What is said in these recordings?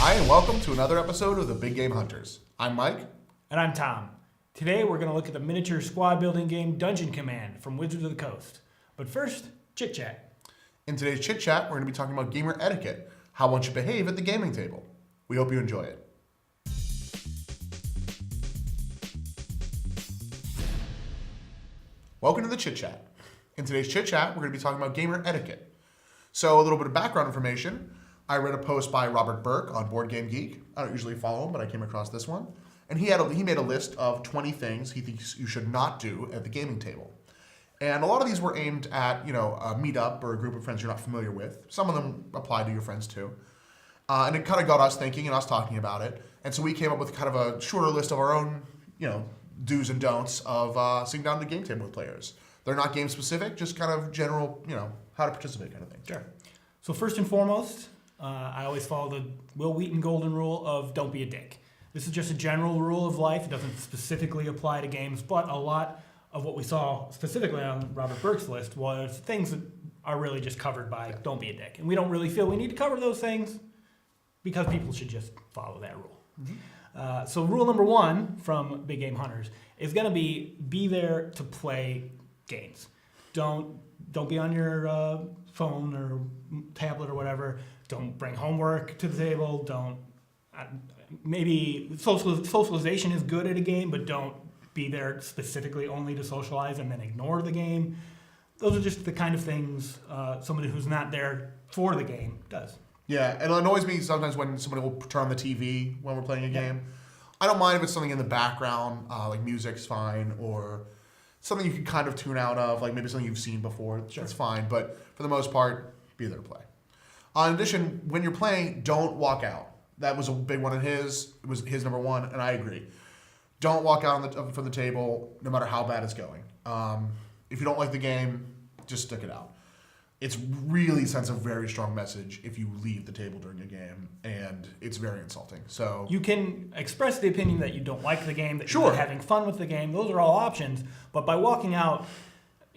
Hi, and welcome to another episode of the Big Game Hunters. I'm Mike. And I'm Tom. Today we're going to look at the miniature squad building game Dungeon Command from Wizards of the Coast. But first, Chit Chat. In today's Chit Chat, we're going to be talking about gamer etiquette, how one should behave at the gaming table. We hope you enjoy it. Welcome to the Chit Chat. In today's Chit Chat, we're going to be talking about gamer etiquette. So a little bit of background information. I read a post by Robert Burke on Board Game Geek. I don't usually follow him, but I came across this one. And he made a list of 20 things he thinks you should not do at the gaming table. And a lot of these were aimed at, a meetup or a group of friends you're not familiar with. Some of them apply to your friends too. And it kind of got us thinking and us talking about it. And so we came up with kind of a shorter list of our own, do's and don'ts of sitting down at the game table with players. They're not game specific, just kind of general, how to participate kind of thing. Sure. So first and foremost, I always follow the Will Wheaton golden rule of don't be a dick. This is just a general rule of life. It doesn't specifically apply to games, but a lot of what we saw specifically on Robert Burke's list was things that are really just covered by don't be a dick. And we don't really feel we need to cover those things because people should just follow that rule. Mm-hmm. So rule number one from Big Game Hunters is going to be there to play games. Don't be on your phone or tablet or whatever. Don't bring homework to the table. Maybe socialization is good at a game, but don't be there specifically only to socialize and then ignore the game. Those are just the kind of things somebody who's not there for the game does. Yeah, and it annoys me sometimes when somebody will turn on the TV when we're playing a game. I don't mind if it's something in the background, like music's fine, or something you can kind of tune out of, like maybe something you've seen before. Sure. That's fine, but for the most part, be there to play. In addition, when you're playing, don't walk out. That was a big one of his. It was his number one, and I agree. Don't walk out from the table, no matter how bad it's going. If you don't like the game, just stick it out. It's really sends a very strong message if you leave the table during a game, and it's very insulting. So you can express the opinion that you don't like the game, that sure, you're not having fun with the game. Those are all options. But by walking out,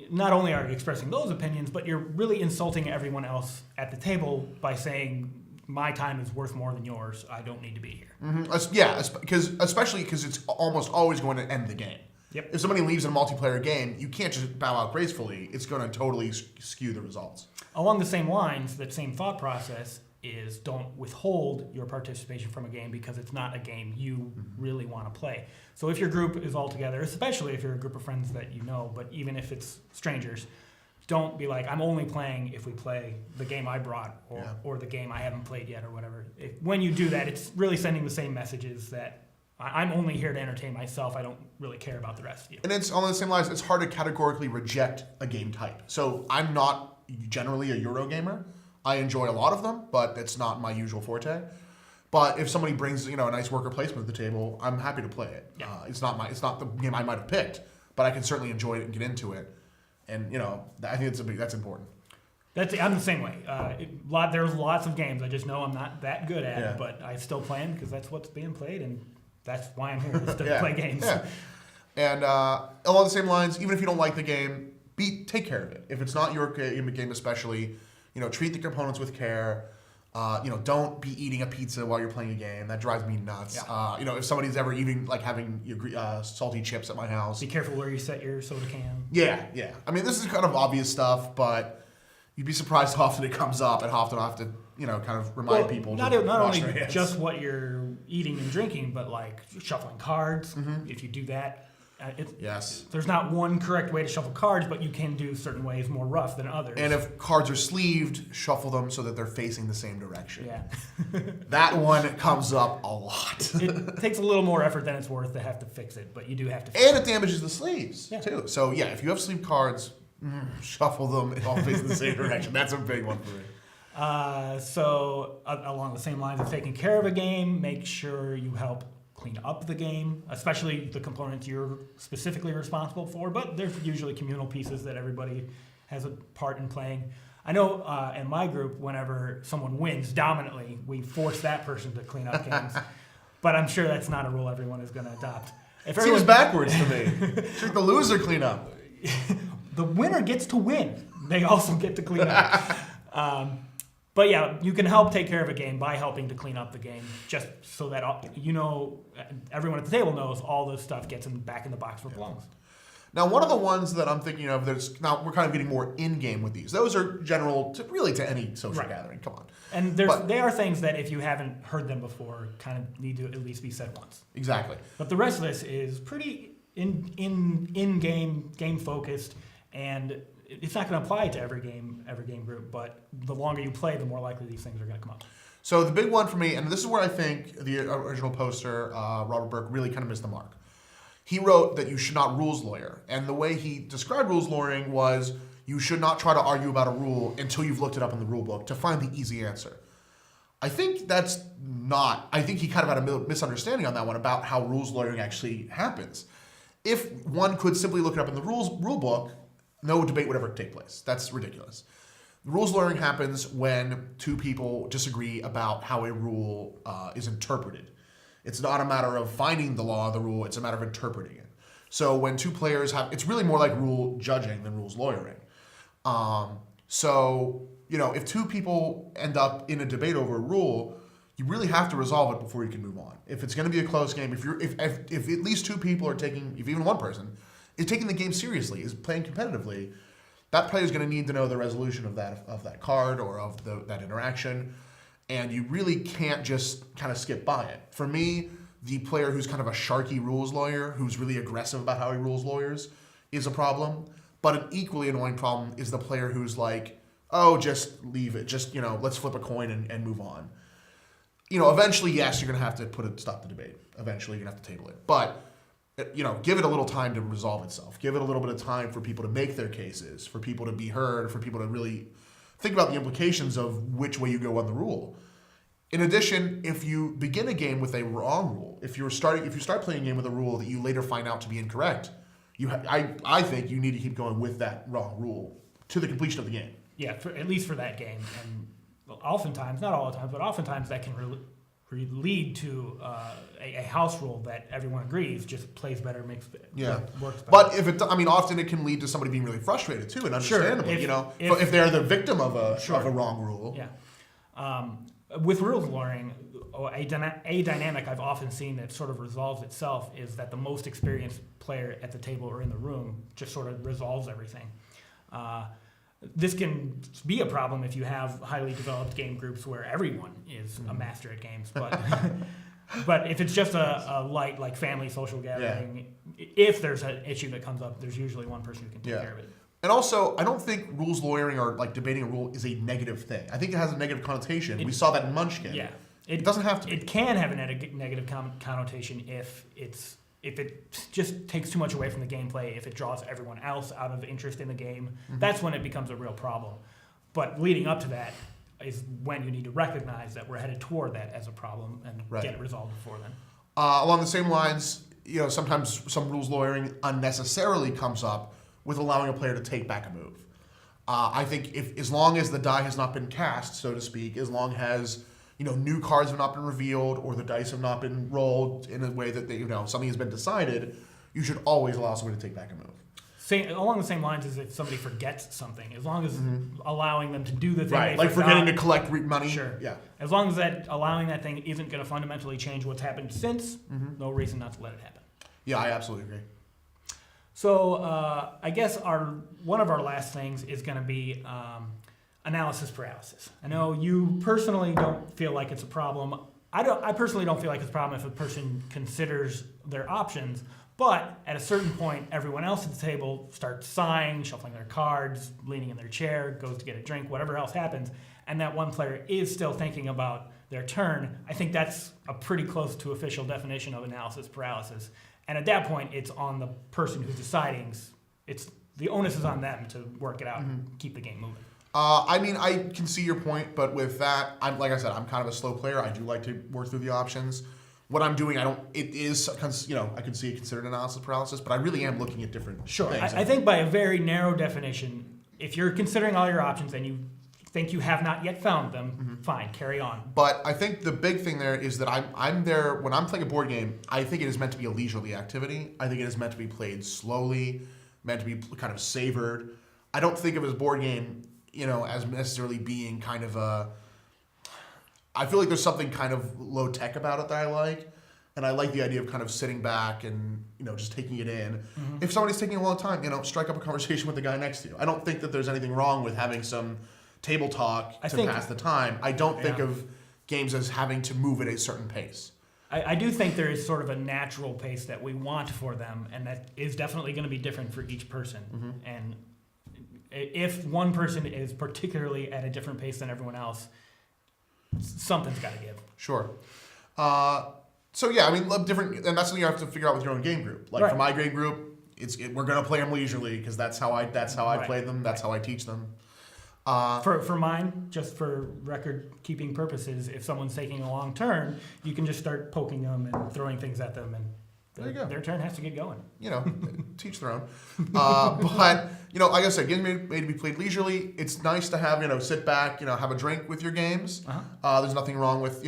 not only are you expressing those opinions, but you're really insulting everyone else at the table by saying, my time is worth more than yours. I don't need to be here. Mm-hmm. Yeah, especially because it's almost always going to end the game. Yep. If somebody leaves in a multiplayer game, you can't just bow out gracefully. It's going to totally skew the results. Along the same lines, that same thought process is don't withhold your participation from a game because it's not a game you really want to play. So if your group is all together, especially if you're a group of friends that you know, but even if it's strangers, don't be like, I'm only playing if we play the game I brought or the game I haven't played yet or whatever. When you do that, it's really sending the same messages that I'm only here to entertain myself. I don't really care about the rest of you. And it's on the same lines, it's hard to categorically reject a game type. So I'm not generally a Euro gamer. I enjoy a lot of them, but it's not my usual forte. But if somebody brings a nice worker placement to the table, I'm happy to play it. Yeah. It's not the game I might have picked, but I can certainly enjoy it and get into it. And I think that's important. I'm the same way. There's lots of games I just know I'm not that good at, but I still play them because that's what's being played, and that's why I'm here is to play games. Yeah. And along the same lines, even if you don't like the game, take care of it. If it's not your game especially, treat the components with care. Don't be eating a pizza while you're playing a game. That drives me nuts. Yeah. If somebody's ever eating, like having salty chips at my house. Be careful where you set your soda can. Yeah. I mean, this is kind of obvious stuff, but you'd be surprised how often it comes up and how often I have to, kind of remind people. Not only just what you're eating and drinking, but like shuffling cards. Mm-hmm. If you do that, there's not one correct way to shuffle cards, but you can do certain ways more rough than others. And if cards are sleeved, shuffle them so that they're facing the same direction. Yeah. That one comes up a lot. It takes a little more effort than it's worth to have to fix it, but you do have to fix it. And it damages the sleeves, too. So, if you have sleeved cards, shuffle them all facing the same direction. That's a big one for me. Along the same lines of taking care of a game, make sure you help clean up the game, especially the components you're specifically responsible for, but there's usually communal pieces that everybody has a part in playing. I know in my group, whenever someone wins dominantly, we force that person to clean up games, but I'm sure that's not a rule everyone is going to adopt. Seems backwards to me. Should the loser clean up? The winner gets to win. They also get to clean up. But yeah, you can help take care of a game by helping to clean up the game, just so that everyone at the table knows all this stuff gets back in the box where it belongs. Now, one of the ones that I'm thinking of, now we're kind of getting more in-game with these. Those are general to any social gathering. Come on. And they are things that if you haven't heard them before, kind of need to at least be said once. Exactly. But the rest of this is pretty game focused, and it's not going to apply to every game group. But the longer you play, the more likely these things are going to come up. So the big one for me, and this is where I think the original poster, Robert Burke, really kind of missed the mark. He wrote that you should not rules lawyer. And the way he described rules lawyering was you should not try to argue about a rule until you've looked it up in the rule book to find the easy answer. I think he kind of had a misunderstanding on that one about how rules lawyering actually happens. If one could simply look it up in the rule book, no debate would ever take place. That's ridiculous. Rules lawyering happens when two people disagree about how a rule is interpreted. It's not a matter of finding the law, the rule, it's a matter of interpreting it. So when two players it's really more like rule judging than rules lawyering. If two people end up in a debate over a rule, you really have to resolve it before you can move on. If it's going to be a close game, if at least two people are if even one person is taking the game seriously, is playing competitively, that player is going to need to know the resolution of that card or of that interaction. And you really can't just kind of skip by it. For me, the player who's kind of a sharky rules lawyer, who's really aggressive about how he rules lawyers, is a problem. But an equally annoying problem is the player who's like, oh, just leave it. Just, let's flip a coin and move on. Eventually, yes, you're going to have to stop the debate. Eventually, you're going to have to table it. But, give it a little time to resolve itself. Give it a little bit of time for people to make their cases, for people to be heard, for people to really think about the implications of which way you go on the rule. In addition, if you begin a game with a wrong rule, if you start playing a game with a rule that you later find out to be incorrect, I think you need to keep going with that wrong rule to the completion of the game. Yeah, at least for that game. And oftentimes, not all the time, but oftentimes that can lead to a house rule that everyone agrees just plays better, works better. But often it can lead to somebody being really frustrated too, and understandably, if they're the victim of a wrong rule. Yeah. With rules lawyering, a dynamic I've often seen that sort of resolves itself is that the most experienced player at the table or in the room just sort of resolves everything. This can be a problem if you have highly developed game groups where everyone is a master at games, but if it's just a light, like family social gathering, if there's an issue that comes up, there's usually one person who can take care of it. And also, I don't think rules lawyering or like debating a rule is a negative thing. I think it has a negative connotation. We saw that in Munchkin. Yeah, it doesn't have to. It can have a negative connotation if it just takes too much away from the gameplay. If it draws everyone else out of interest in the game, that's when it becomes a real problem. But leading up to that is when you need to recognize that we're headed toward that as a problem and get it resolved before then. Along the same lines, sometimes some rules lawyering unnecessarily comes up with allowing a player to take back a move. I think as long as the die has not been cast, so to speak, as long as new cards have not been revealed or the dice have not been rolled in a way that something has been decided, you should always allow somebody to take back a move. Along the same lines as if somebody forgets something, as long as allowing them to do the thing, right? Like forgetting to collect money. Sure. Yeah. As long as allowing that thing isn't going to fundamentally change what's happened since, no reason not to let it happen. Yeah, I absolutely agree. So I guess one of our last things is going to be analysis paralysis. I know you personally don't feel like it's a problem. I personally don't feel like it's a problem if a person considers their options, but at a certain point, everyone else at the table starts sighing, shuffling their cards, leaning in their chair, goes to get a drink, whatever else happens, and that one player is still thinking about their turn. I think that's a pretty close to official definition of analysis paralysis. And at that point, it's on the person who's deciding. The onus is on them to work it out and keep the game moving. I can see your point, but with that, like I said, I'm kind of a slow player. I do like to work through the options. What I'm doing, I can see it considered analysis paralysis, but I really am looking at different things. I think by a very narrow definition, if you're considering all your options and you think you have not yet found them, fine, carry on. But I think the big thing there is that I'm there, when I'm playing a board game, I think it is meant to be a leisurely activity. I think it is meant to be played slowly, meant to be kind of savored. I don't think of it as a board game, as necessarily being kind of I feel like there's something kind of low tech about it that I like. And I like the idea of kind of sitting back and, just taking it in. Mm-hmm. If somebody's taking a long time, strike up a conversation with the guy next to you. I don't think that there's anything wrong with having some table talk to pass the time. I don't think of games as having to move at a certain pace. I do think there is sort of a natural pace that we want for them, and that is definitely going to be different for each person. Mm-hmm. And if one person is particularly at a different pace than everyone else, something's got to give. Sure. So yeah, I mean, different, and that's something you have to figure out with your own game group. Like for my game group, we're gonna play them leisurely because that's how I play them. That's how I teach them. For mine, just for record keeping purposes, if someone's taking a long turn, you can just start poking them and throwing things at them, and there you go. Their turn has to get going. Teach their own. But like I said, games made to be played leisurely. It's nice to have sit back, have a drink with your games. There's nothing wrong with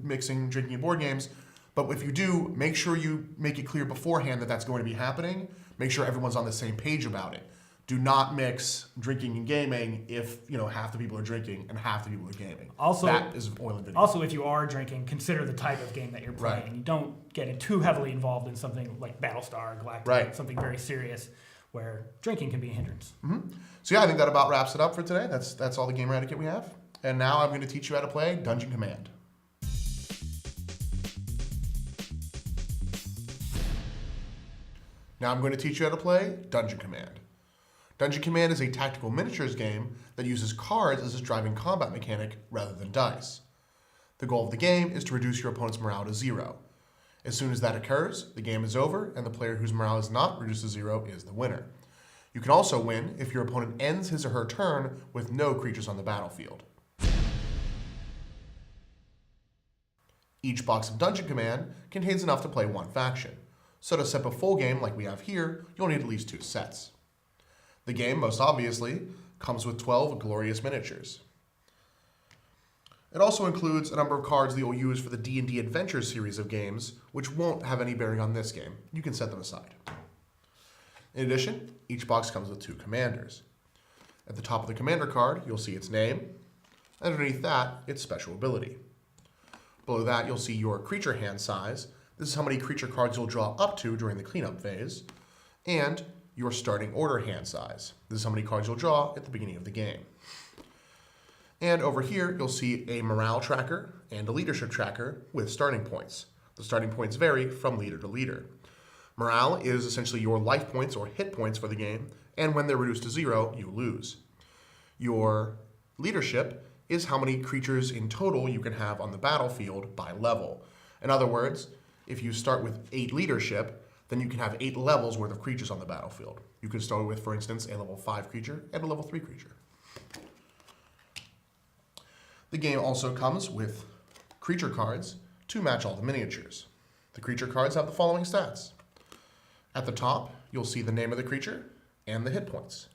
mixing drinking and board games. But if you do, make sure you make it clear beforehand that that's going to be happening. Make sure everyone's on the same page about it. Do not mix drinking and gaming if half the people are drinking and half the people are gaming. Also, that is oil and vinegar. Also, if you are drinking, consider the type of game that you're playing. Right. You don't get too heavily involved in something like Battlestar, Galactica, something very serious, where drinking can be a hindrance. Mm-hmm. So yeah, I think that about wraps it up for today. That's all the gamer etiquette we have. And now I'm going to teach you how to play Dungeon Command. Now I'm going to teach you how to play Dungeon Command. Dungeon Command is a tactical miniatures game that uses cards as its driving combat mechanic rather than dice. The goal of the game is to reduce your opponent's morale to 0. As soon as that occurs, the game is over, and the player whose morale is not reduced to 0 is the winner. You can also win if your opponent ends his or her turn with no creatures on the battlefield. Each box of Dungeon Command contains enough to play one faction. So to set up a full game like we have here, you'll need at least 2 sets. The game, most obviously, comes with 12 glorious miniatures. It also includes a number of cards that you'll use for the D&D Adventure series of games, which won't have any bearing on this game. You can set them aside. In addition, each box comes with 2 commanders. At the top of the commander card, you'll see its name. Underneath that, its special ability. Below that, you'll see your creature hand size. This is how many creature cards you'll draw up to during the cleanup phase. And your starting order hand size. This is how many cards you'll draw at the beginning of the game. And over here, you'll see a morale tracker and a leadership tracker with starting points. The starting points vary from leader to leader. Morale is essentially your life points or hit points for the game, and when they're reduced to 0, you lose. Your leadership is how many creatures in total you can have on the battlefield by level. In other words, if you start with 8 leadership, then you can have 8 levels worth of creatures on the battlefield. You could start with, for instance, a level 5 creature and a level 3 creature. The game also comes with creature cards to match all the miniatures. The creature cards have the following stats. At the top, you'll see the name of the creature and the hit points.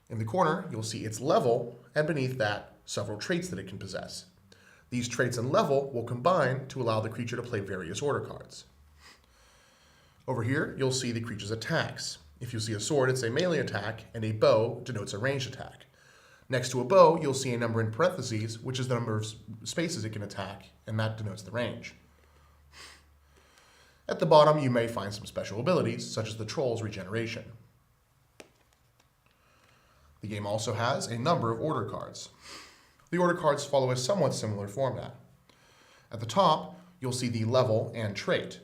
In the corner, you'll see its level, and beneath that, several traits that it can possess. These traits and level will combine to allow the creature to play various order cards. Over here, you'll see the creature's attacks. If you see a sword, it's a melee attack, and a bow denotes a ranged attack. Next to a bow, you'll see a number in parentheses, which is the number of spaces it can attack, and that denotes the range. At the bottom, you may find some special abilities, such as the Troll's Regeneration. The game also has a number of order cards. The order cards follow a somewhat similar format. At the top, you'll see the level and trait.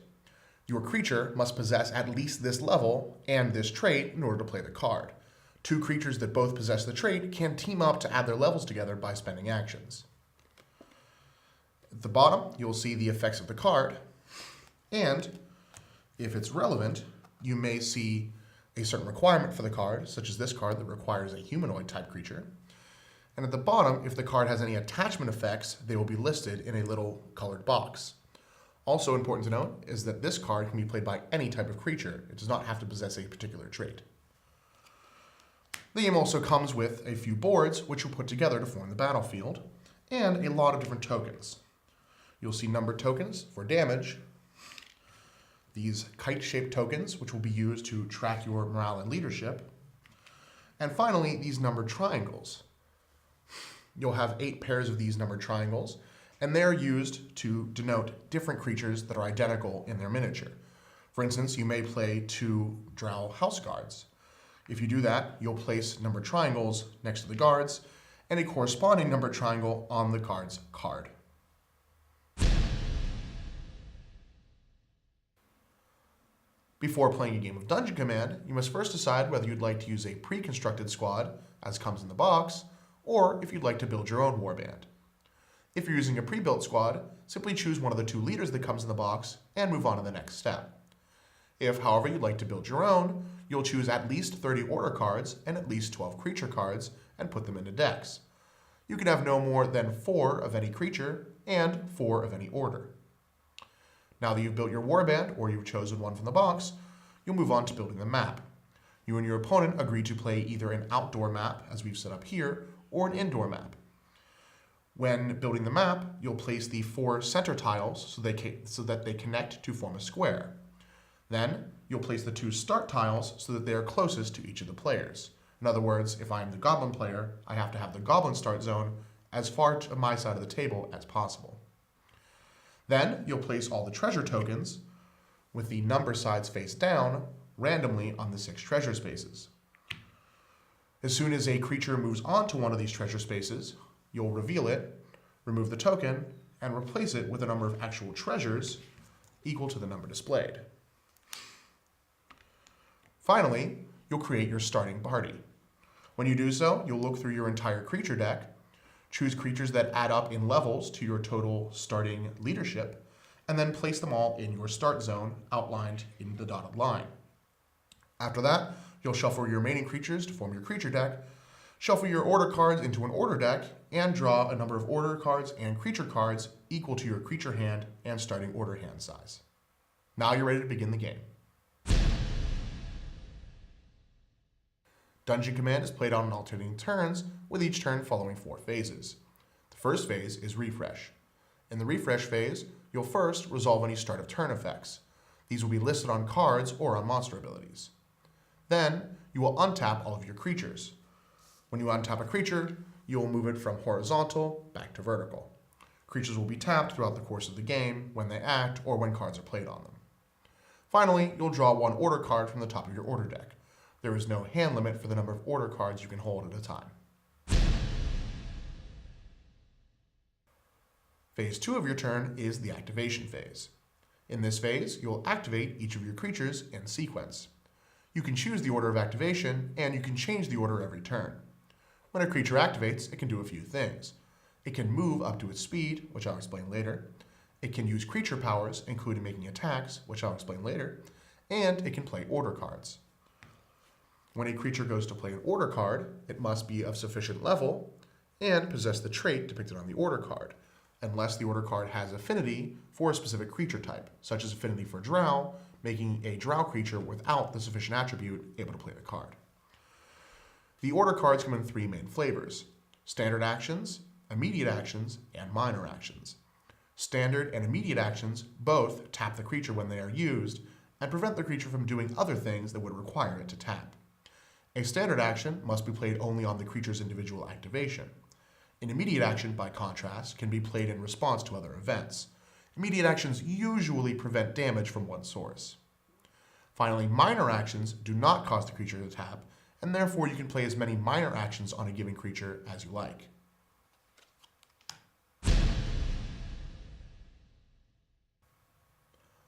Your creature must possess at least this level and this trait in order to play the card. 2 creatures that both possess the trait can team up to add their levels together by spending actions. At the bottom, you'll see the effects of the card, and if it's relevant, you may see a certain requirement for the card, such as this card that requires a humanoid type creature. And at the bottom, if the card has any attachment effects, they will be listed in a little colored box. Also important to note is that this card can be played by any type of creature. It does not have to possess a particular trait. The game also comes with a few boards, which you'll put together to form the battlefield, and a lot of different tokens. You'll see numbered tokens for damage, these kite-shaped tokens, which will be used to track your morale and leadership, and finally, these numbered triangles. You'll have 8 pairs of these numbered triangles, and they're used to denote different creatures that are identical in their miniature. For instance, you may play 2 drow house guards. If you do that, you'll place numbered triangles next to the guards and a corresponding numbered triangle on the guard's card. Before playing a game of Dungeon Command, you must first decide whether you'd like to use a pre-constructed squad, as comes in the box, or if you'd like to build your own warband. If you're using a pre-built squad, simply choose one of the 2 leaders that comes in the box and move on to the next step. If, however, you'd like to build your own, you'll choose at least 30 order cards and at least 12 creature cards and put them into decks. You can have no more than 4 of any creature and 4 of any order. Now that you've built your warband, or you've chosen one from the box, you'll move on to building the map. You and your opponent agree to play either an outdoor map, as we've set up here, or an indoor map. When building the map, you'll place the 4 center tiles so that they connect to form a square. Then, you'll place the 2 start tiles so that they are closest to each of the players. In other words, if I'm the goblin player, I have to have the goblin start zone as far to my side of the table as possible. Then, you'll place all the treasure tokens, with the number sides face down, randomly on the 6 treasure spaces. As soon as a creature moves onto one of these treasure spaces, you'll reveal it, remove the token, and replace it with a number of actual treasures equal to the number displayed. Finally, you'll create your starting party. When you do so, you'll look through your entire creature deck, choose creatures that add up in levels to your total starting leadership, and then place them all in your start zone outlined in the dotted line. After that, you'll shuffle your remaining creatures to form your creature deck, shuffle your order cards into an order deck, and draw a number of order cards and creature cards equal to your creature hand and starting order hand size. Now you're ready to begin the game. Dungeon Command is played out in alternating turns, with each turn following 4 phases. The first phase is Refresh. In the Refresh phase, you'll first resolve any start of turn effects. These will be listed on cards or on monster abilities. Then, you will untap all of your creatures. When you untap a creature, you will move it from horizontal back to vertical. Creatures will be tapped throughout the course of the game when they act or when cards are played on them. Finally, you'll draw 1 order card from the top of your order deck. There is no hand limit for the number of order cards you can hold at a time. Phase 2 of your turn is the activation phase. In this phase, you'll activate each of your creatures in sequence. You can choose the order of activation, and you can change the order every turn. When a creature activates, it can do a few things. It can move up to its speed, which I'll explain later. It can use creature powers, including making attacks, which I'll explain later. And it can play order cards. When a creature goes to play an order card, it must be of sufficient level and possess the trait depicted on the order card, unless the order card has affinity for a specific creature type, such as affinity for drow, making a drow creature without the sufficient attribute able to play the card. The order cards come in 3 main flavors: standard actions, immediate actions, and minor actions. Standard and immediate actions both tap the creature when they are used and prevent the creature from doing other things that would require it to tap. A standard action must be played only on the creature's individual activation. An immediate action, by contrast, can be played in response to other events. Immediate actions usually prevent damage from one source. Finally, minor actions do not cause the creature to tap, and therefore you can play as many minor actions on a given creature as you like.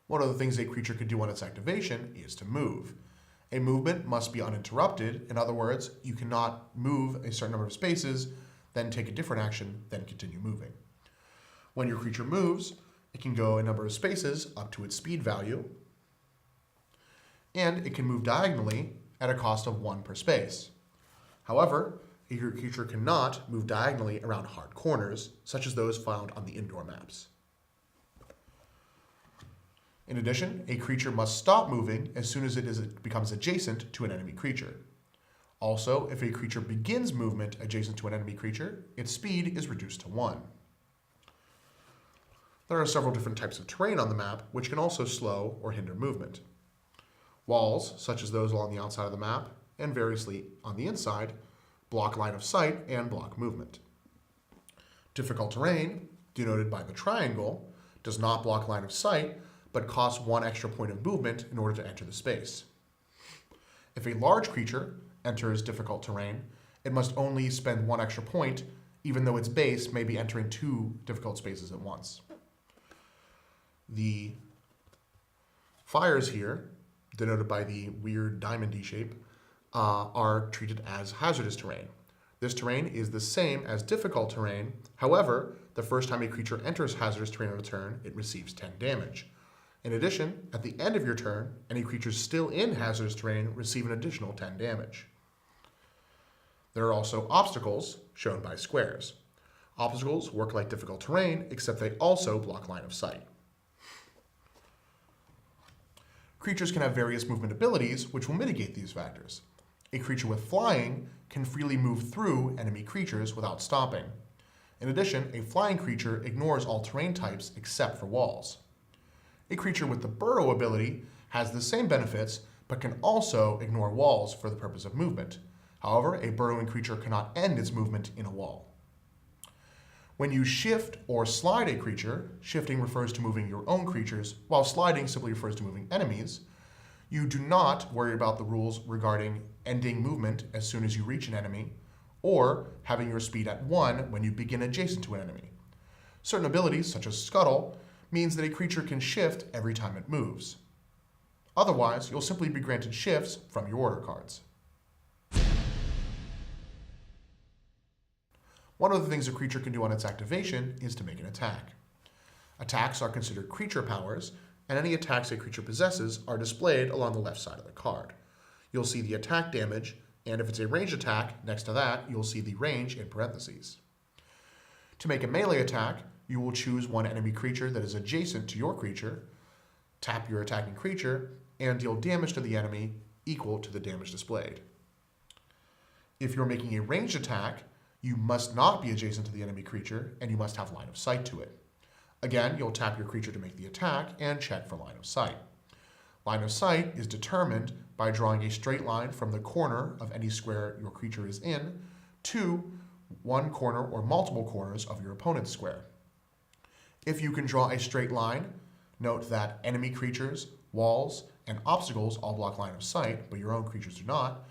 One of the things a creature could do on its activation is to move. A movement must be uninterrupted. In other words, you cannot move a certain number of spaces, then take a different action, then continue moving. When your creature moves, it can go a number of spaces up to its speed value, and it can move diagonally at a cost of 1 per space. However, your creature cannot move diagonally around hard corners, such as those found on the indoor maps. In addition, a creature must stop moving as soon as it becomes adjacent to an enemy creature. Also, if a creature begins movement adjacent to an enemy creature, its speed is reduced to 1. There are several different types of terrain on the map, which can also slow or hinder movement. Walls, such as those along the outside of the map, and variously on the inside, block line of sight and block movement. Difficult terrain, denoted by the triangle, does not block line of sight, but costs 1 extra point of movement in order to enter the space. If a large creature enters difficult terrain, it must only spend 1 extra point, even though its base may be entering 2 difficult spaces at once. The fires here, denoted by the weird diamond-y shape, are treated as hazardous terrain. This terrain is the same as difficult terrain. However, the first time a creature enters hazardous terrain on a turn, it receives 10 damage. In addition, at the end of your turn, any creatures still in hazardous terrain receive an additional 10 damage. There are also obstacles, shown by squares. Obstacles work like difficult terrain, except they also block line of sight. Creatures can have various movement abilities, which will mitigate these factors. A creature with flying can freely move through enemy creatures without stopping. In addition, a flying creature ignores all terrain types except for walls. A creature with the burrow ability has the same benefits, but can also ignore walls for the purpose of movement. However, a burrowing creature cannot end its movement in a wall. When you shift or slide a creature, shifting refers to moving your own creatures, while sliding simply refers to moving enemies, you do not worry about the rules regarding ending movement as soon as you reach an enemy, or having your speed at 1 when you begin adjacent to an enemy. Certain abilities, such as Scuttle, means that a creature can shift every time it moves. Otherwise, you'll simply be granted shifts from your order cards. One of the things a creature can do on its activation is to make an attack. Attacks are considered creature powers, and any attacks a creature possesses are displayed along the left side of the card. You'll see the attack damage, and if it's a ranged attack, next to that, you'll see the range in parentheses. To make a melee attack, you will choose one enemy creature that is adjacent to your creature, tap your attacking creature, and deal damage to the enemy equal to the damage displayed. If you're making a ranged attack, you must not be adjacent to the enemy creature, and you must have line of sight to it. Again, you'll tap your creature to make the attack and check for line of sight. Line of sight is determined by drawing a straight line from the corner of any square your creature is in to one corner or multiple corners of your opponent's square. If you can draw a straight line, note that enemy creatures, walls, and obstacles all block line of sight, but your own creatures do not.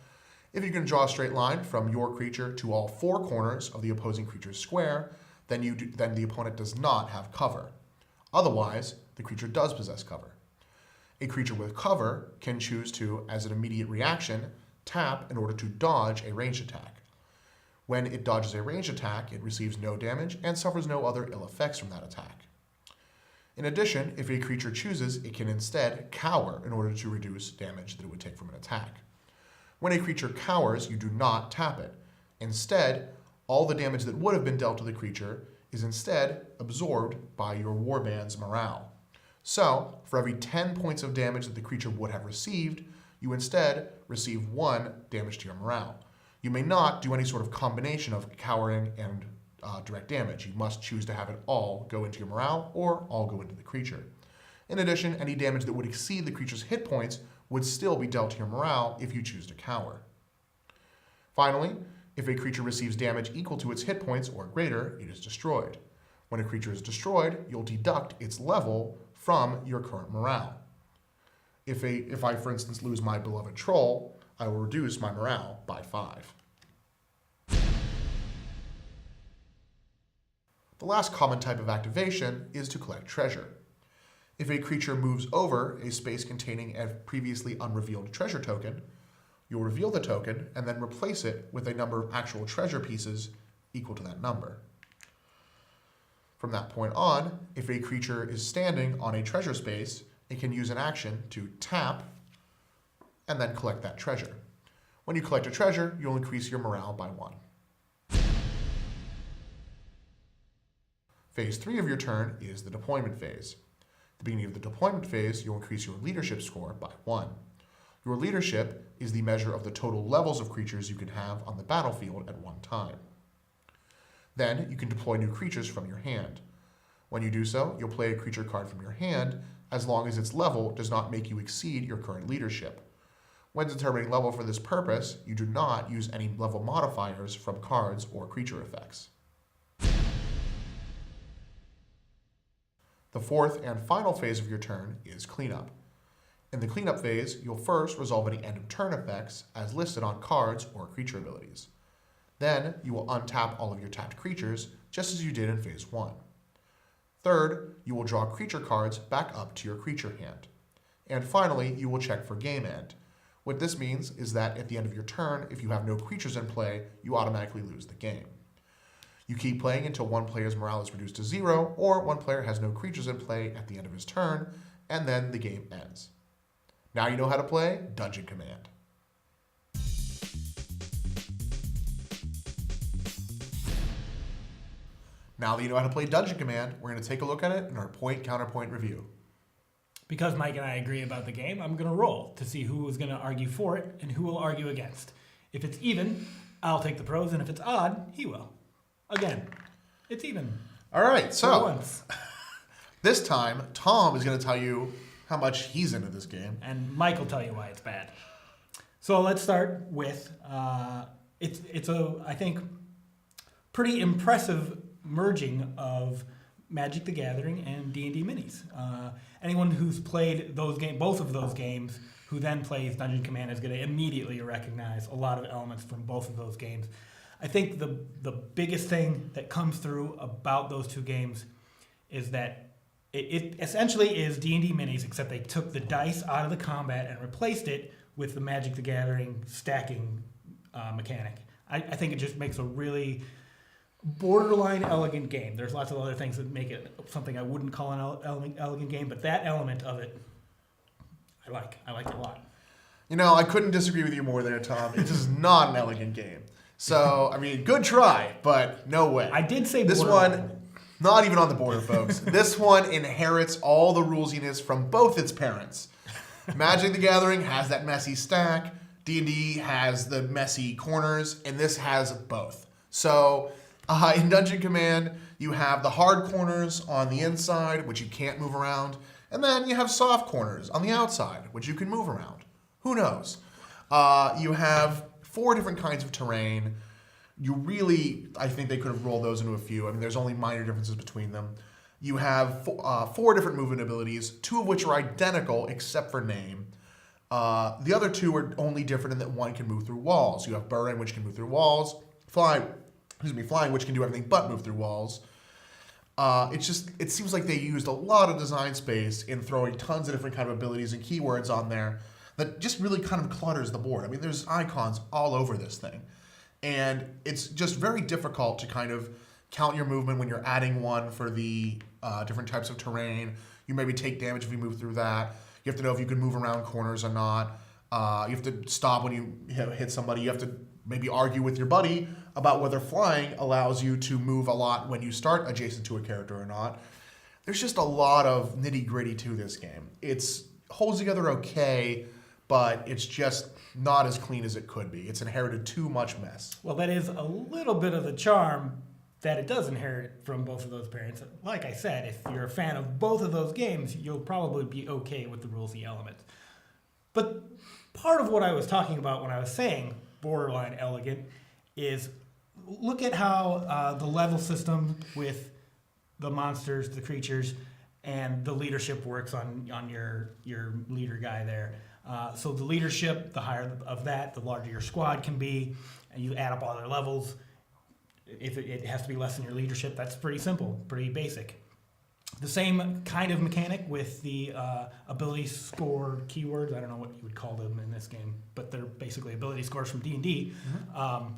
If you can draw a straight line from your creature to all 4 corners of the opposing creature's square, then the opponent does not have cover. Otherwise, the creature does possess cover. A creature with cover can choose to, as an immediate reaction, tap in order to dodge a ranged attack. When it dodges a ranged attack, it receives no damage and suffers no other ill effects from that attack. In addition, if a creature chooses, it can instead cower in order to reduce damage that it would take from an attack. When a creature cowers, you do not tap it. Instead, all the damage that would have been dealt to the creature is instead absorbed by your warband's morale. So, for every 10 points of damage that the creature would have received, you instead receive 1 damage to your morale. You may not do any sort of combination of cowering and direct damage. You must choose to have it all go into your morale or all go into the creature. In addition, any damage that would exceed the creature's hit points would still be dealt to your morale if you choose to cower. Finally, if a creature receives damage equal to its hit points or greater, it is destroyed. When a creature is destroyed, you'll deduct its level from your current morale. If I, for instance, lose my beloved troll, I will reduce my morale by 5. The last common type of activation is to collect treasure. If a creature moves over a space containing a previously unrevealed treasure token, you'll reveal the token and then replace it with a number of actual treasure pieces equal to that number. From that point on, if a creature is standing on a treasure space, it can use an action to tap and then collect that treasure. When you collect a treasure, you'll increase your morale by 1. Phase 3 of your turn is the deployment phase. At the beginning of the deployment phase, you'll increase your leadership score by 1. Your leadership is the measure of the total levels of creatures you can have on the battlefield at one time. Then, you can deploy new creatures from your hand. When you do so, you'll play a creature card from your hand as long as its level does not make you exceed your current leadership. When determining level for this purpose, you do not use any level modifiers from cards or creature effects. The fourth and final phase of your turn is cleanup. In the cleanup phase, you'll first resolve any end of turn effects as listed on cards or creature abilities. Then you will untap all of your tapped creatures, just as you did in phase 1. Third, you will draw creature cards back up to your creature hand. And finally, you will check for game end. What this means is that at the end of your turn, if you have no creatures in play, you automatically lose the game. You keep playing until one player's morale is reduced to 0, or one player has no creatures in play at the end of his turn, and then the game ends. Now you know how to play Dungeon Command. Now that you know how to play Dungeon Command, we're going to take a look at it in our point-counterpoint review. Because Mike and I agree about the game, I'm going to roll to see who is going to argue for it and who will argue against. If it's even, I'll take the pros, and if it's odd, he will. Again, it's even. All right, For so once. this time, Tom is going to tell you how much he's into this game. And Mike will tell you why it's bad. So let's start with, it's a, I think, pretty impressive merging of Magic the Gathering and D&D minis. Anyone who's played those both of those games, who then plays Dungeon Command, is going to immediately recognize a lot of elements from both of those games. I think the biggest thing that comes through about those two games is that it essentially is D&D minis, except they took the dice out of the combat and replaced it with the Magic the Gathering stacking mechanic. I think it just makes a really borderline elegant game. There's lots of other things that make it something I wouldn't call an elegant game, but that element of it, I like it a lot. You know, I couldn't disagree with you more there, Tom. It is not an elegant game. So, I mean, good try, but no way. I did say this one, not even on the border, folks. This one inherits all the rulesiness from both its parents. Magic the Gathering has that messy stack. D&D has the messy corners, and this has both. So, in Dungeon Command, you have the hard corners on the inside, which you can't move around, and then you have soft corners on the outside, which you can move around. Who knows? You have 4 different kinds of terrain. You really, I think they could have rolled those into a few. I mean, there's only minor differences between them. You have 4 different movement abilities, 2 of which are identical except for name. The other 2 are only different in that one can move through walls. You have Burrowing, which can move through walls. Flying, which can do everything but move through walls. It seems like they used a lot of design space in throwing tons of different kind of abilities and keywords on there that just really kind of clutters the board. I mean, there's icons all over this thing. And it's just very difficult to kind of count your movement when you're adding one for the different types of terrain. You maybe take damage if you move through that. You have to know if you can move around corners or not. You have to stop when you hit somebody. You have to maybe argue with your buddy about whether flying allows you to move a lot when you start adjacent to a character or not. There's just a lot of nitty-gritty to this game. It holds together okay, but it's just not as clean as it could be. It's inherited too much mess. Well, that is a little bit of the charm that it does inherit from both of those parents. Like I said, if you're a fan of both of those games, you'll probably be okay with the rulesy elements. But part of what I was talking about when I was saying borderline elegant is look at how the level system with the monsters, the creatures, and the leadership works on your leader guy there. So the leadership, the higher of that, the larger your squad can be, and you add up all their levels. If it has to be less than your leadership, that's pretty simple, pretty basic. The same kind of mechanic with the ability score keywords. I don't know what you would call them in this game, but they're basically ability scores from D&D. Mm-hmm.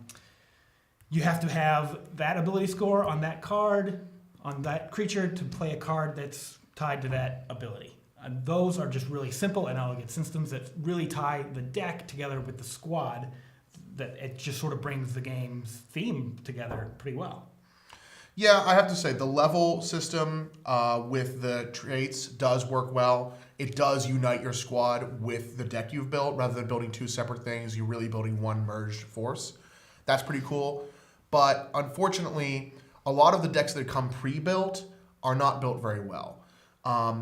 You have to have that ability score on that card, on that creature, to play a card that's tied to that ability. And those are just really simple and elegant systems that really tie the deck together with the squad, that it just sort of brings the game's theme together pretty well. Yeah, I have to say, the level system with the traits does work well. It does unite your squad with the deck you've built. Rather than building 2 separate things, you're really building one merged force. That's pretty cool. But unfortunately, a lot of the decks that come pre-built are not built very well.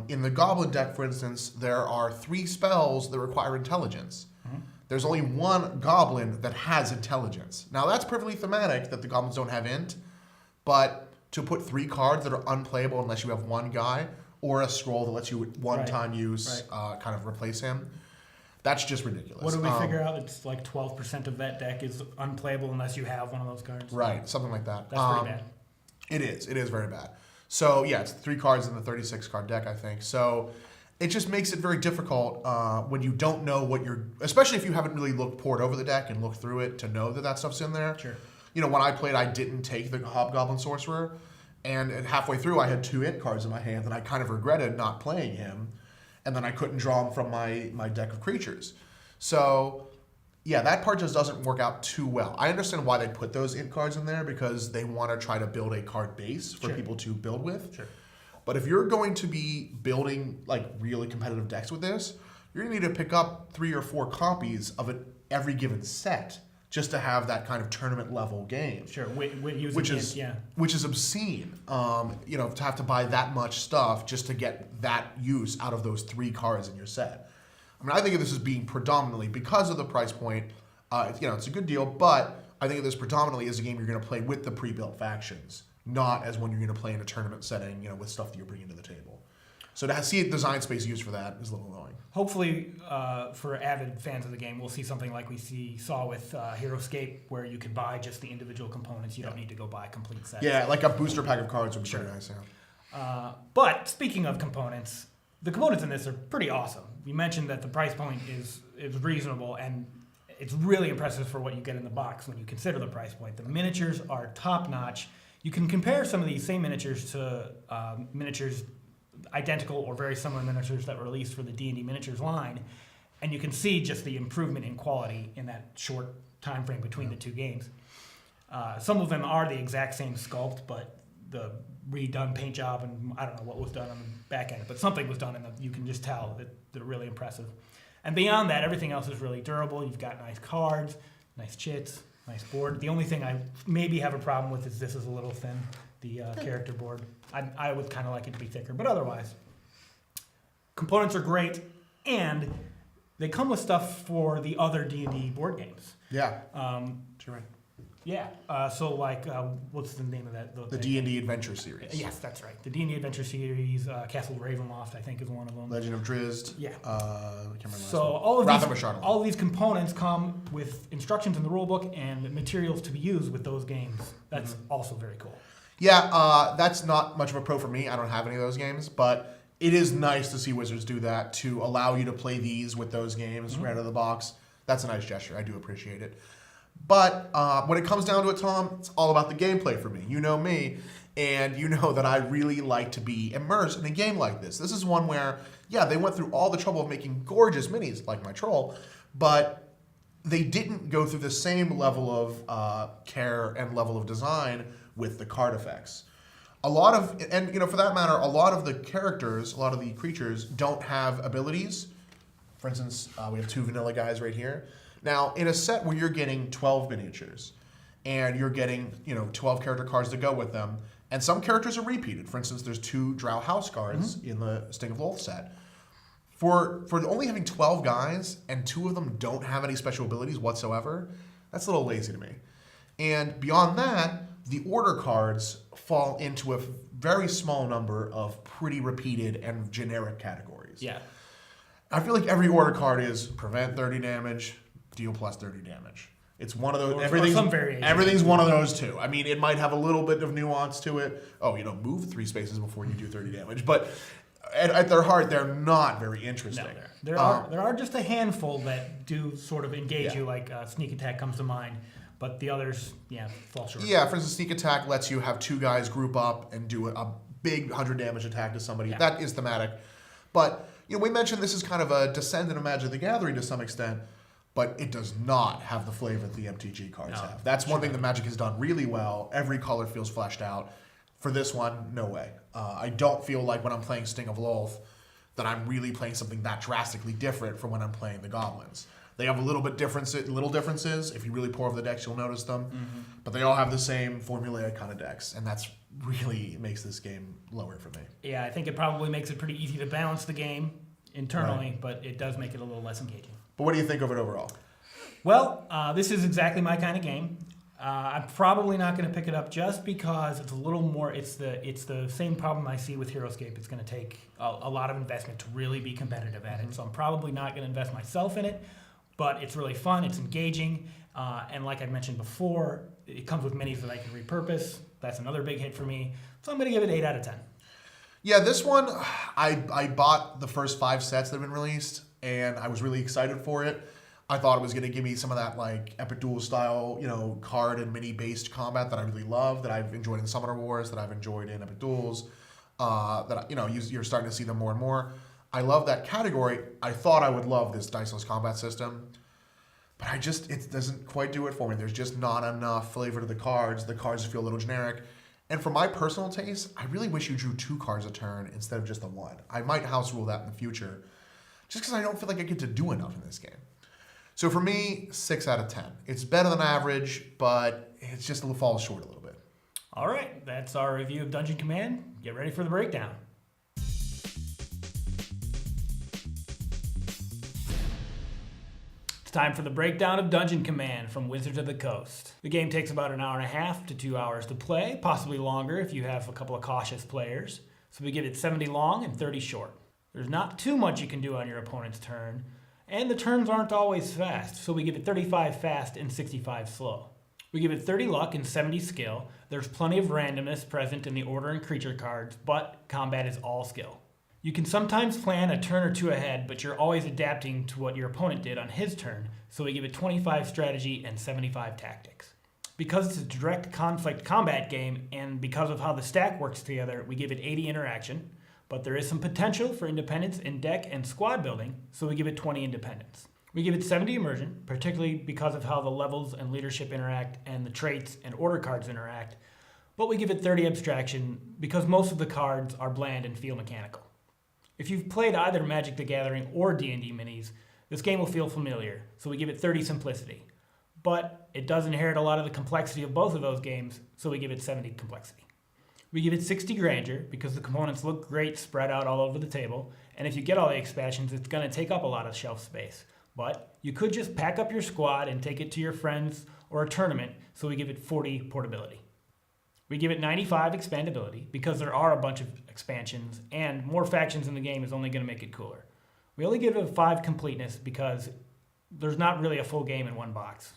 In the Goblin deck, for instance, there are 3 spells that require intelligence. Mm-hmm. There's only 1 Goblin that has intelligence. Now, that's perfectly thematic that the Goblins don't have int, but to put 3 cards that are unplayable unless you have 1 guy, or a scroll that lets you one-time use kind of replace him. That's just ridiculous. What did we figure out? It's like 12% of that deck is unplayable unless you have one of those cards. Right, something like that. That's pretty bad. It is very bad. So yeah, it's 3 cards in the 36 card deck, I think. So it just makes it very difficult when you don't know what you're, especially if you haven't really poured over the deck and looked through it to know that stuff's in there. Sure. You know, when I played, I didn't take the Hobgoblin Sorcerer, and halfway through I had 2 int cards in my hand, and I kind of regretted not playing him, and then I couldn't draw him from my deck of creatures. So yeah, that part just doesn't work out too well. I understand why they put those int cards in there, because they want to try to build a card base for people to build with. Sure. But if you're going to be building like really competitive decks with this, you're going to need to pick up 3 or 4 copies of it every given set just to have that kind of tournament level game. Sure, which is obscene. You know, to have to buy that much stuff just to get that use out of those 3 cards in your set. I mean, I think of this as being predominantly, because of the price point, you know, it's a good deal, but I think of this predominantly as a game you're going to play with the pre-built factions, not as one you're going to play in a tournament setting, you know, with stuff that you're bringing to the table. So to see design space used for that is a little annoying. Hopefully, for avid fans of the game, we'll see something like we saw with HeroScape, where you can buy just the individual components. You don't need to go buy complete sets. Yeah, like a booster pack of cards would be very nice. Yeah. But speaking of components, the components in this are pretty awesome. You mentioned that the price point is reasonable, and it's really impressive for what you get in the box when you consider the price point. The miniatures are top-notch. You can compare some of these same miniatures to miniatures, identical or very similar miniatures that were released for the D&D miniatures line, and you can see just the improvement in quality in that short time frame between the 2 games. Some of them are the exact same sculpt, but the redone paint job, and I don't know what was done on the back end, but something was done, and you can just tell that they're really impressive. And beyond that, everything else is really durable. You've got nice cards, nice chits, nice board. The only thing I maybe have a problem with is this is a little thin, the character board. I would kind of like it to be thicker, but otherwise, components are great, and they come with stuff for the other D&D board games. Yeah. Sure. Yeah. So like, what's the name of that? The D&D Adventure Series. Yes, that's right. The D&D Adventure Series, Castle Ravenloft, I think, is one of them. Legend of Drizzt. Yeah. I can't remember. So all of these components come with instructions in the rulebook and materials to be used with those games. That's also very cool. Yeah, that's not much of a pro for me. I don't have any of those games, but it is nice to see Wizards do that, to allow you to play these with those games right out of the box. That's a nice gesture. I do appreciate it. But when it comes down to it, Tom, it's all about the gameplay for me. You know me, and you know that I really like to be immersed in a game like this. This is one where, yeah, they went through all the trouble of making gorgeous minis, like my Troll, but they didn't go through the same level of care and level of design with the card effects. A lot of, and you know, for that matter, a lot of the characters, a lot of the creatures don't have abilities. For instance, we have 2 vanilla guys right here. Now, in a set where you're getting 12 miniatures, and you're getting, you know, 12 character cards to go with them, and some characters are repeated. For instance, there's 2 Drow House cards in the Sting of Lolth set. For only having 12 guys, and 2 of them don't have any special abilities whatsoever, that's a little lazy to me. And beyond that, the order cards fall into a very small number of pretty repeated and generic categories. Yeah. I feel like every order card is prevent 30 damage, deal plus 30 damage. It's one of those. Everything's one of those too. I mean, it might have a little bit of nuance to it. Oh, you know, move 3 spaces before you do 30 damage. But at their heart, they're not very interesting. No, there are just a handful that do sort of engage you, like Sneak Attack comes to mind. But the others, fall short. Yeah, for instance, Sneak Attack lets you have 2 guys group up and do a big 100 damage attack to somebody. Yeah. That is thematic. But, you know, we mentioned this is kind of a descendant of Magic the Gathering to some extent, but it does not have the flavor that the MTG cards have. That's one thing that Magic has done really well. Every color feels fleshed out. For this one, no way. I don't feel like when I'm playing Sting of Lolth that I'm really playing something that drastically different from when I'm playing the Goblins. They have little differences. If you really pour over the decks, you'll notice them. Mm-hmm. But they all have the same formulaic kind of decks, and that's really makes this game lower for me. Yeah, I think it probably makes it pretty easy to balance the game internally, but it does make it a little less engaging. But what do you think of it overall? Well, this is exactly my kind of game. I'm probably not going to pick it up just because it's a little more. It's the same problem I see with HeroScape. It's going to take a lot of investment to really be competitive at it. So I'm probably not going to invest myself in it. But it's really fun. It's engaging, and like I mentioned before, it comes with minis that I can repurpose. That's another big hit for me. So I'm going to give it 8 out of 10. Yeah, this one, I bought the first 5 sets that have been released, and I was really excited for it. I thought it was going to give me some of that like Epic Duel style, card and mini based combat that I really love, that I've enjoyed in Summoner Wars, that I've enjoyed in Epic Duels, that you're starting to see them more and more. I love that category. I thought I would love this diceless combat system, but it doesn't quite do it for me. There's just not enough flavor to the cards. The cards feel a little generic. And for my personal taste, I really wish you drew 2 cards a turn instead of just the 1. I might house rule that in the future, just because I don't feel like I get to do enough in this game. So for me, 6 out of 10. It's better than average, but it's just falls short a little bit. All right, that's our review of Dungeon Command. Get ready for the breakdown. It's time for the breakdown of Dungeon Command from Wizards of the Coast. The game takes about an hour and a half to 2 hours to play, possibly longer if you have a couple of cautious players. So we give it 70 long and 30 short. There's not too much you can do on your opponent's turn, and the turns aren't always fast, so we give it 35 fast and 65 slow. We give it 30 luck and 70 skill. There's plenty of randomness present in the order and creature cards, but combat is all skill. You can sometimes plan a turn or 2 ahead, but you're always adapting to what your opponent did on his turn, so we give it 25 strategy and 75 tactics. Because it's a direct conflict combat game, and because of how the stack works together, we give it 80 interaction, but there is some potential for independence in deck and squad building, so we give it 20 independence. We give it 70 immersion, particularly because of how the levels and leadership interact and the traits and order cards interact, but we give it 30 abstraction because most of the cards are bland and feel mechanical. If you've played either Magic the Gathering or D&D minis, this game will feel familiar, so we give it 30 simplicity. But it does inherit a lot of the complexity of both of those games, so we give it 70 complexity. We give it 60 grandeur because the components look great spread out all over the table, and if you get all the expansions, it's going to take up a lot of shelf space. But you could just pack up your squad and take it to your friends or a tournament, so we give it 40 portability. We give it 95 expandability because there are a bunch of expansions, and more factions in the game is only going to make it cooler. We only give it 5 completeness because there's not really a full game in one box.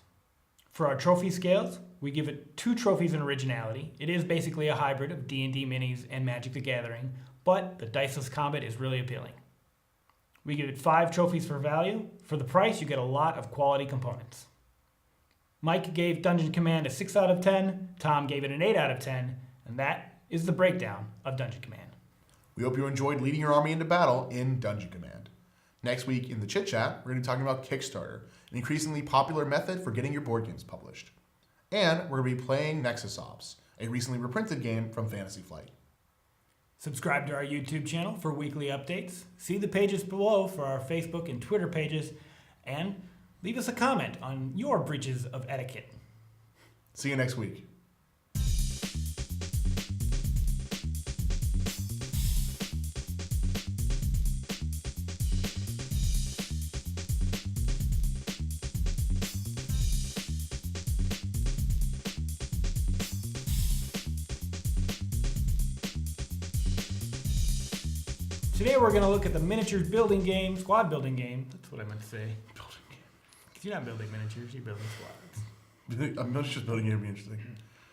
For our trophy scales, we give it 2 trophies in originality. It is basically a hybrid of D&D minis and Magic the Gathering, but the diceless combat is really appealing. We give it 5 trophies for value. For the price, you get a lot of quality components. Mike gave Dungeon Command a 6 out of 10, Tom gave it an 8 out of 10, and that is the breakdown of Dungeon Command. We hope you enjoyed leading your army into battle in Dungeon Command. Next week in the Chit Chat, we're going to be talking about Kickstarter, an increasingly popular method for getting your board games published. And we're going to be playing Nexus Ops, a recently reprinted game from Fantasy Flight. Subscribe to our YouTube channel for weekly updates. See the pages below for our Facebook and Twitter pages. And leave us a comment on your breaches of etiquette. See you next week. Today we're going to look at the miniatures building game, squad building game. That's what I meant to say. Because you're not building miniatures, you're building squads. I'm not just building it to be interesting.